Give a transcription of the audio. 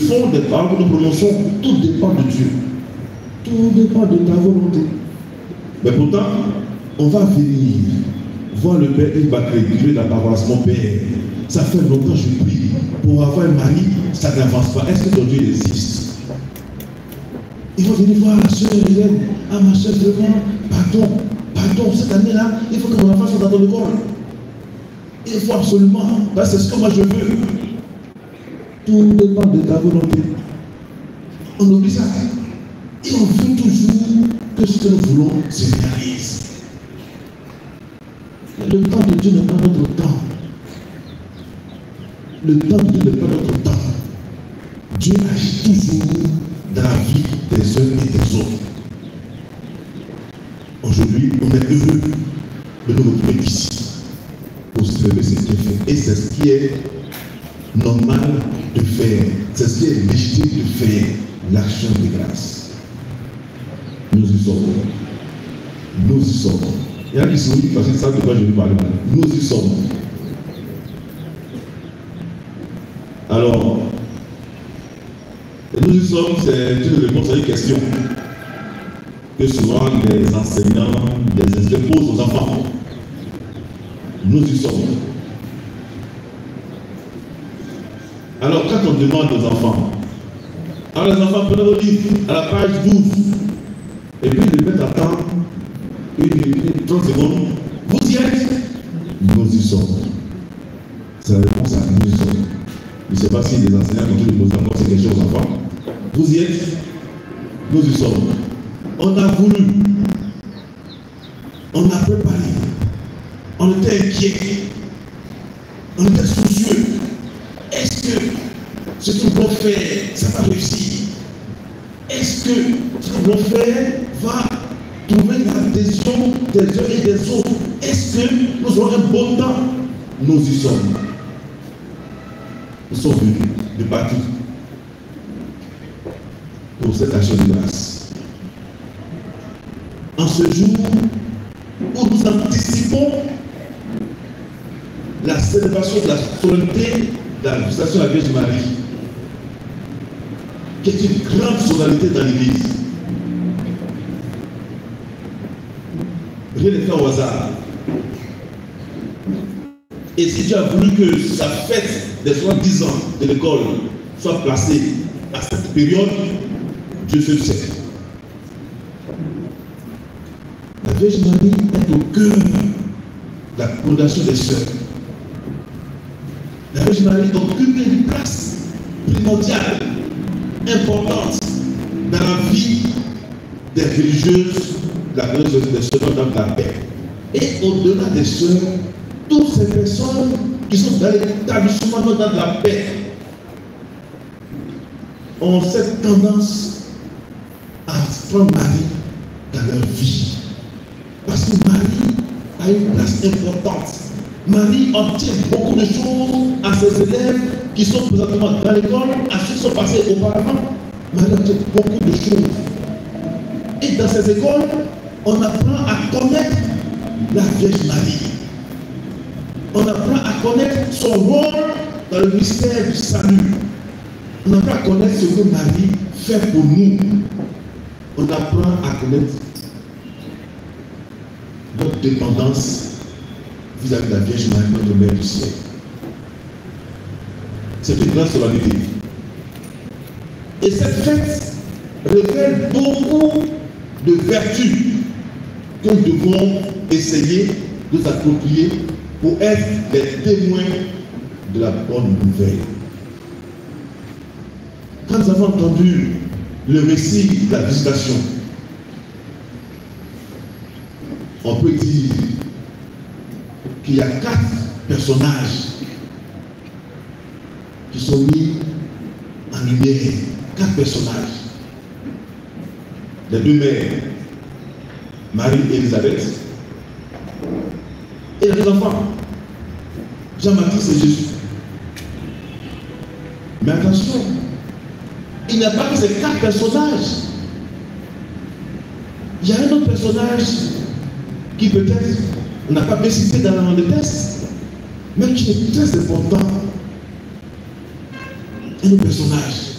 fond des paroles que nous prononçons, tout dépend de Dieu. Tout dépend de ta volonté. Mais pourtant, on va venir voir le Père, il va créer la paroisse. Mon Père, ça fait longtemps que je prie. Pour avoir un mari, ça n'avance pas. Est-ce que ton Dieu existe? Il faut venir voir la soeur Hélène. Ah, ma soeur, vraiment, pardon, cette année-là, il faut que mon enfant soit dans ton école. Il faut absolument, c'est ce que moi je veux. Tout dépend de ta volonté. On oublie ça. Et on veut toujours que ce que nous voulons se réalise. Le temps de Dieu n'est pas notre temps. Le temps de Dieu n'est pas notre temps. Dieu agit toujours dans la vie des uns et des autres. Aujourd'hui, on est heureux de nous retrouver ici pour célébrer ce qui est fait. Et c'est ce qui est normal de faire. C'est ce qui est légitime de faire. L'action de grâce. Nous y sommes. Nous y sommes. Il y a qui sourient parce qu'ils savent de quoi je vais parler. Nous y sommes. Alors, nous y sommes, c'est une réponse à une question que souvent les enseignants, les enseignants posent aux enfants. Nous y sommes. Alors, quand on demande aux enfants, alors les enfants prennent vos livres à la page 12 et puis ils les mettent à temps, une 30 secondes. Vous y êtes? Nous y sommes. C'est la réponse à nous y sommes. Je ne sais pas si les enseignants continuent de poser encore ces questions aux enfants. Vous y êtes? Nous y sommes. On a voulu, on a préparé, on était inquiet, on était soucieux. Est-ce que ce que nous voulons faire, ça va réussir? Est-ce que ce que nous voulons faire va trouver l'adhésion des uns et des autres? Est-ce que nous aurons un bon temps? Nous y sommes. Nous sommes venus de partout pour cette action de grâce. En ce jour où nous anticipons la célébration de la solennité de la visitation de la Vierge Marie, qui est une grande solennité dans l'Église. Rien n'est fait au hasard. Et si Dieu a voulu que sa fête des 70 ans de l'école soit placée à cette période, Dieu se le sait. La Vierge Marie est au cœur de la fondation des sœurs. La Vierge Marie occupe une place primordiale, importante dans la vie des religieuses, la religion des sœurs dans la paix. Et au-delà des sœurs, toutes ces personnes qui sont dans l'établissement dans la paix ont cette tendance à prendre Marie dans leur vie. Parce que Marie a une place importante. Marie obtient beaucoup de choses à ses élèves qui sont présentement dans l'école, à ceux qui sont passés auparavant. Marie obtient beaucoup de choses. Et dans ces écoles, on apprend à connaître la Vierge Marie. On apprend à connaître son rôle dans le mystère du salut. On apprend à connaître ce que Marie fait pour nous. On apprend à connaître notre dépendance vis-à-vis de la Vierge Marie, notre Mère du ciel. C'est une grande solennité. Et cette fête révèle beaucoup de vertus que nous devons essayer de nous approprier pour être des témoins de la bonne nouvelle. Quand nous avons entendu le récit de la visitation, on peut dire qu'il y a 4 personnages qui sont mis en lumière. 4 personnages. Les 2 mères, Marie et Élisabeth, et les 2 enfants, Jean-Baptiste et Jésus. Mais attention, il n'y a pas que ces 4 personnages. Il y a un autre personnage qui peut-être on n'a pas bien cité dans le texte, mais qui est très important. Un autre personnage.